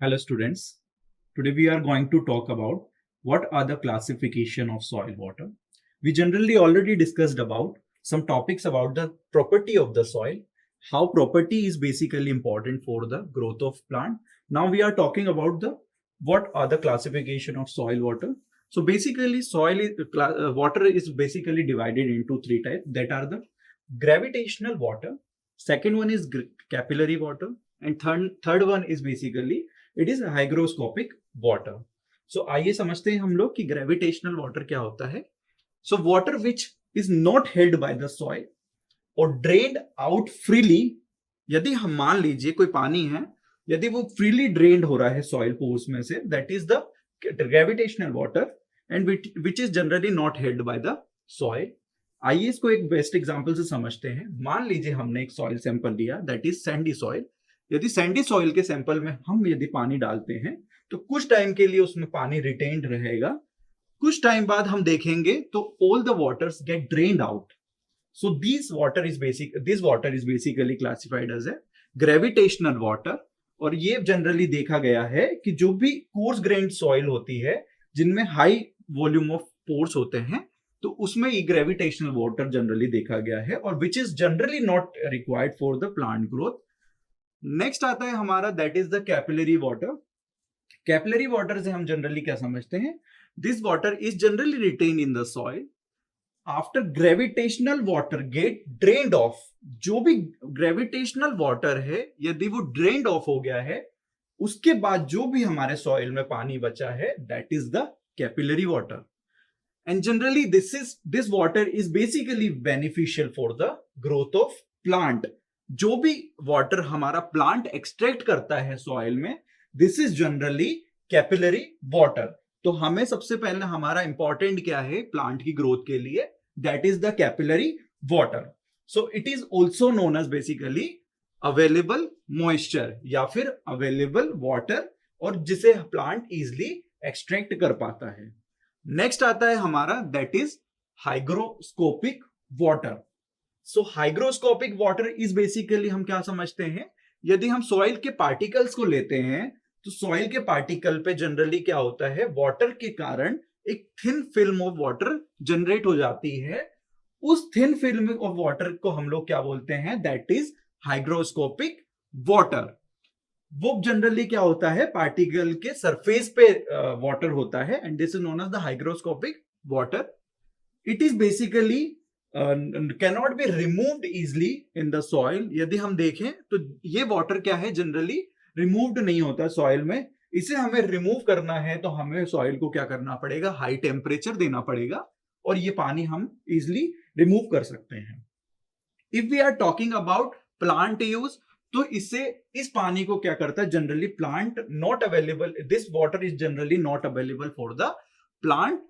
Hello students, today we are going to talk about what are the classification of soil water. We generally already discussed about some topics about the property of the soil, how property is basically important for the growth of plant. Now we are talking about the what are the classification of soil water. So basically water is basically divided into three types, that are the gravitational water, second one is capillary water, and third one is basically it is hygroscopic water. So आइए समझते हैं हम लोग कि gravitational water क्या होता है. So water which is not held by the soil और ड्रेन्ड आउट फ्रीली. यदि हम मान लीजिए कोई पानी है, यदि वो फ्रीली ड्रेन्ड हो रहा है सॉइल पोर्स में से, that is the gravitational water and which is generally not held by the soil. आइए इसको एक बेस्ट एग्जांपल से समझते हैं. मान लीजिए हमने एक सॉइल सैंपल लिया, दैट इज सैंडी सॉइल. यदि सैंडी सॉइल के सैंपल में हम यदि पानी डालते हैं तो कुछ टाइम के लिए उसमें पानी रिटेन्ड रहेगा. कुछ टाइम बाद हम देखेंगे तो all the waters get drained out. So this water is basically classified as a gravitational water. और ये जनरली देखा गया है कि जो भी कोर्स ग्रेन्ड सॉइल होती है जिनमें हाई वॉल्यूम ऑफ पोर्स होते हैं, तो उसमें ये ग्रेविटेशनल वाटर जनरली देखा गया है, और which is generally not required for the plant growth. Next आता है हमारा, that is the capillary water. Capillary water से हम जनरली क्या समझते हैं? This water is generally retained in the soil after gravitational water get drained off. जो भी ग्रेविटेशनल वाटर है यदि वो ड्रेन्ड ऑफ हो गया है, उसके बाद जो भी हमारे सॉइल में पानी बचा है, that is the capillary water. And generally this water is basically beneficial for the growth of plant. जो भी वाटर हमारा प्लांट एक्सट्रैक्ट करता है सॉइल में, this is generally capillary water. तो हमें सबसे पहले हमारा इंपॉर्टेंट क्या है प्लांट की ग्रोथ के लिए, that is the capillary water. So it is also known as basically available moisture या फिर अवेलेबल वाटर, और जिसे प्लांट इजिली एक्सट्रैक्ट कर पाता है. नेक्स्ट आता है हमारा, that is hygroscopic water. So hygroscopic water is basically हम क्या समझते हैं, यदि हम सॉइल के पार्टिकल्स को लेते हैं तो सॉइल के पार्टिकल पे जनरली क्या होता है, वाटर के कारण एक thin film of water generate हो जाती है. उस थिन फिल्म ऑफ वाटर को हम लोग क्या बोलते हैं, दैट इज हाइग्रोस्कोपिक वाटर. वो जनरली क्या होता है, पार्टिकल के सरफेस पे वाटर होता है, and this is known as the hygroscopic water. It is basically cannot be removed easily in the soil. यदि हम देखें तो ये वाटर क्या है, जनरली रिमूव्ड नहीं होता सॉइल में. इसे हमें रिमूव करना है तो हमें सॉइल को क्या करना पड़ेगा, हाई टेम्परेचर देना पड़ेगा, और ये पानी हम इजिली रिमूव कर सकते हैं. If we are talking about plant use, तो इससे इस पानी को क्या करता है, generally plant not available, this water is generally not available for the plant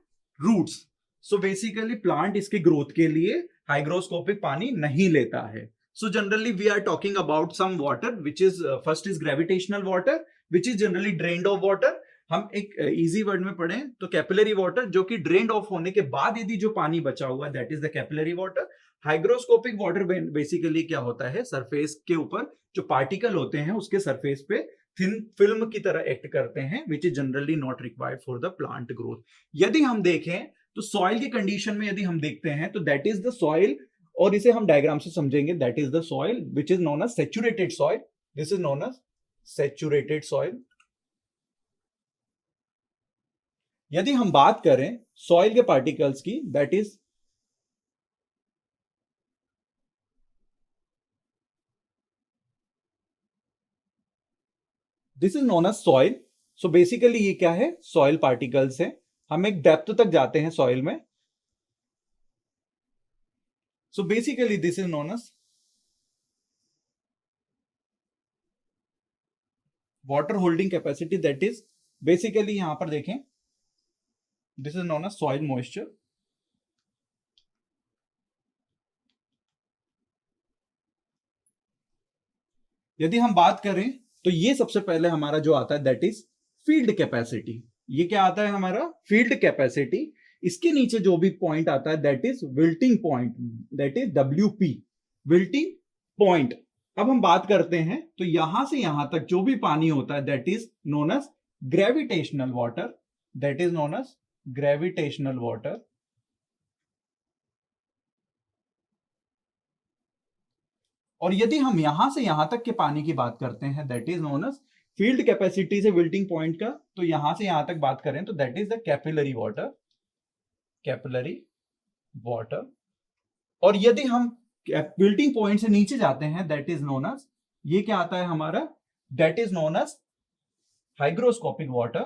roots. So basically plant इसके ग्रोथ के लिए हाइग्रोस्कोपिक पानी नहीं लेता है. So generally we are talking about some water which is first is gravitational water which is generally drained off water. हम एक easy word में पढ़ें तो कैपिलरी वाटर, जो कि ड्रेन्ड ऑफ होने के बाद यदि जो पानी बचा हुआ है, that is the capillary water. Hygroscopic water basically क्या होता है, सरफेस के ऊपर जो पार्टिकल होते हैं उसके सरफेस पे थिन फिल्म की तरह एक्ट करते हैं, विच is generally not required for the plant growth. यदि हम देखें तो सॉइल की कंडीशन में यदि हम देखते हैं तो दैट इज द सॉइल, और इसे हम डायग्राम से समझेंगे, that is the soil which is known as saturated soil. This is known as saturated soil. यदि हम बात करें सॉइल के पार्टिकल्स की, that is this is known as soil. So basically ये क्या है, सॉइल पार्टिकल्स है. हम एक डेप्थ तक जाते हैं सॉइल में. So basically this is known as water holding capacity, that is basically यहां पर देखें, this is known as soil moisture. यदि हम बात करें तो ये सबसे पहले हमारा जो आता है, दैट इज फील्ड कैपेसिटी. ये क्या आता है हमारा, फील्ड कैपेसिटी. इसके नीचे जो भी पॉइंट आता है, that is wilting point, that is WP, wilting point. अब हम बात करते हैं, तो यहां से यहां तक जो भी पानी होता है that is known as gravitational water, that is known as gravitational water. और यदि हम यहां से यहां तक के पानी की बात करते हैं that is known as field capacity से विल्टिंग पॉइंट का, तो यहां से यहां तक बात करें तो that is the capillary water, capillary water. और यदि हम विल्टिंग पॉइंट से नीचे जाते हैं दैट इज नोन एज, ये क्या आता है हमारा, that is known as hygroscopic water,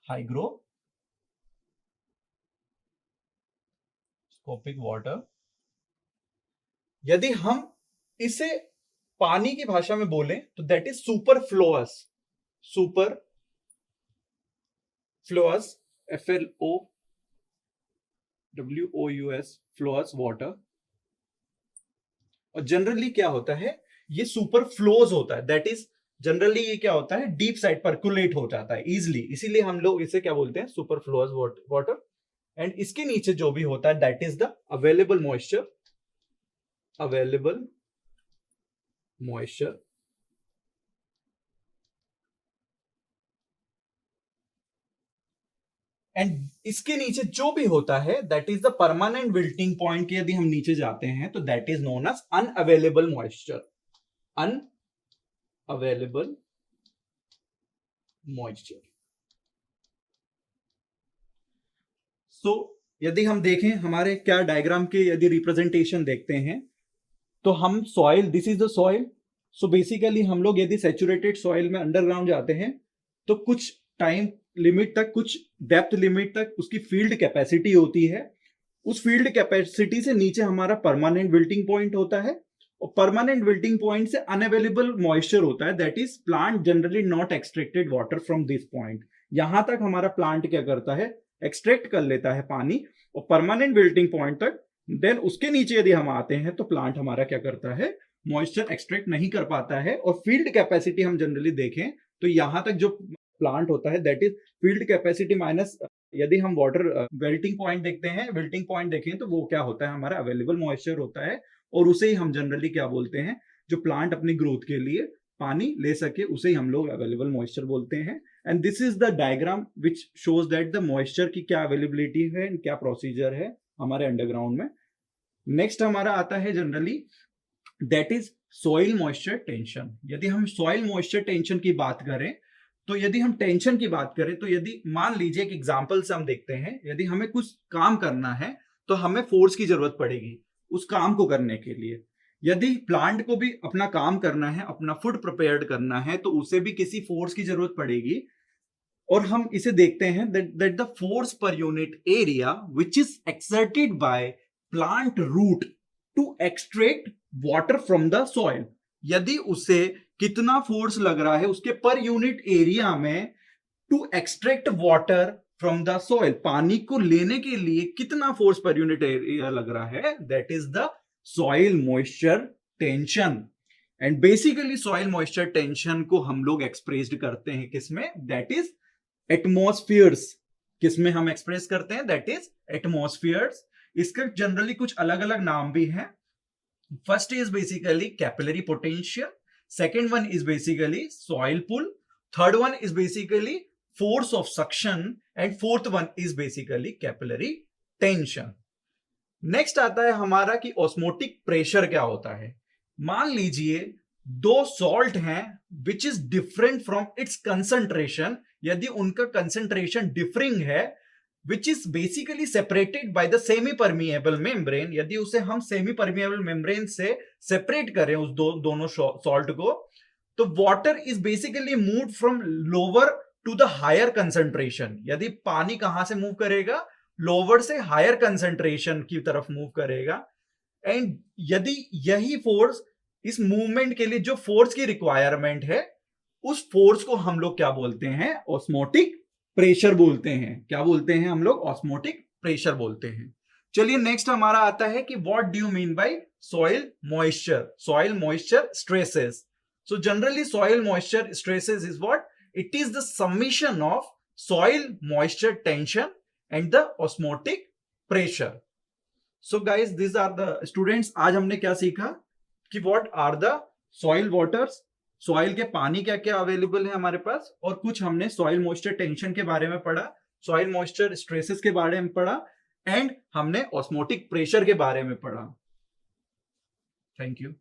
hygroscopic water. यदि हम इसे पानी की भाषा में बोलें तो that is superfluous, superfluous, FLOWOUS, फ्लोअस वाटर। और जनरली क्या होता है, ये सुपर फ्लोज होता है, दैट इज जनरली ये क्या होता है, डीप साइड परकुलेट हो जाता है इजिली, इसीलिए हम लोग इसे क्या बोलते हैं, सुपर फ्लोज वाटर। एंड इसके नीचे जो भी होता है that is the available moisture, available moisture. And इसके नीचे जो भी होता है that is the permanent wilting point के यदि हम नीचे जाते हैं तो that is known as unavailable moisture, unavailable moisture. So यदि हम देखें हमारे क्या डायग्राम के यदि रिप्रेजेंटेशन देखते हैं, तो हम soil, this is the soil. So basically हम लोग यदि सैचुरेटेड सॉइल में अंडरग्राउंड जाते हैं तो कुछ टाइम लिमिट तक, कुछ डेप्थ लिमिट तक उसकी फील्ड कैपेसिटी होती है। उस फील्ड कैपेसिटी से नीचे हमारा परमानेंट विल्टिंग पॉइंट होता है, और परमानेंट विल्टिंग पॉइंट से अनअवेलेबल मॉइस्चर होता है, that is plant generally not extracted water from this point. यहां तक हमारा प्लांट क्या करता है, एक्सट्रैक्ट कर लेता है पानी, और परमानेंट विल्टिंग पॉइंट तक। देन उसके नीचे यदि हम आते हैं तो प्लांट हमारा क्या करता है, मॉइस्चर एक्सट्रैक्ट नहीं कर पाता है। और फील्ड कैपेसिटी हम जनरली देखें तो यहां तक जो प्लांट होता है that is field capacity minus, यदि हम वाटर विल्टिंग पॉइंट देखते हैं, विल्टिंग पॉइंट देखें तो वो क्या होता है, हमारा अवेलेबल मॉइस्चर होता है। और उसे ही हम जनरली क्या बोलते हैं, जो प्लांट अपनी ग्रोथ के लिए पानी ले सके उसे ही हम लोग अवेलेबल मॉइस्चर बोलते हैं। And this is the diagram which shows that the moisture की क्या अवेलेबिलिटी है एंड क्या प्रोसीजर है हमारे अंडरग्राउंड में। नेक्स्ट हमारा आता है generally that is soil moisture tension. यदि हम सॉइल मॉइस्चर टेंशन की बात करें, तो यदि हम टेंशन की बात करें तो यदि मान लीजिए एक एग्जांपल से हम देखते हैं, यदि हमें कुछ काम करना है तो हमें फोर्स की जरूरत पड़ेगी उस काम को करने के लिए। यदि प्लांट को भी अपना काम करना है, अपना फूड प्रिपेयर करना है, तो उसे भी किसी फोर्स की जरूरत पड़ेगी। और हम इसे देखते हैं that the force per unit area which is exerted by plant root to extract water from the soil. यदि उसे कितना फोर्स लग रहा है उसके पर यूनिट एरिया में to extract water from the soil, पानी को लेने के लिए कितना फोर्स पर यूनिट एरिया लग रहा है, that is the soil moisture tension. And basically soil moisture tension को हम लोग एक्सप्रेस्ड करते हैं किसमें, दैट इज एटमॉस्फियर्स। किसमें हम एक्सप्रेस करते हैं, दैट इज एटमॉस्फियर्स। इसके जनरली कुछ अलग अलग नाम भी हैं। First is basically capillary potential, second one is basically soil pull, third one is basically force of suction, and fourth one is basically capillary tension. Next आता है हमारा कि ऑस्मोटिक प्रेशर क्या होता है। मान लीजिए दो सॉल्ट हैं which is different from its concentration, यदि उनका कंसंट्रेशन डिफरिंग है, which is basically separated by the semi permeable membrane, यदि उसे हम सेमी परमिएबल मेम्ब्रेन से सेपरेट करें उस दोनों सॉल्ट को, तो water is basically move from lower to the higher concentration. यदि पानी कहां से मूव करेगा, लोअर से हायर कंसंट्रेशन की तरफ मूव करेगा। एंड यदि यही फोर्स, इस मूवमेंट के लिए जो फोर्स की रिक्वायरमेंट है, उस फोर्स को हम लोग क्या बोलते हैं, ऑस्मोटिक प्रेशर बोलते हैं। क्या बोलते हैं हम लोग, ऑस्मोटिक प्रेशर बोलते हैं। चलिए नेक्स्ट हमारा आता है कि what do you mean by soil moisture, soil moisture stresses. So generally soil moisture stresses is what, it is the summation of soil moisture tension and the osmotic pressure. So guys this are the students, आज हमने क्या सीखा कि what are the soil waters, soil के पानी क्या क्या available है हमारे पास, और कुछ हमने सॉइल मॉइस्चर टेंशन के बारे में पढ़ा, सॉइल मॉइस्चर स्ट्रेसेस के बारे में पढ़ा, एंड हमने ऑस्मोटिक प्रेशर के बारे में पढ़ा। Thank you.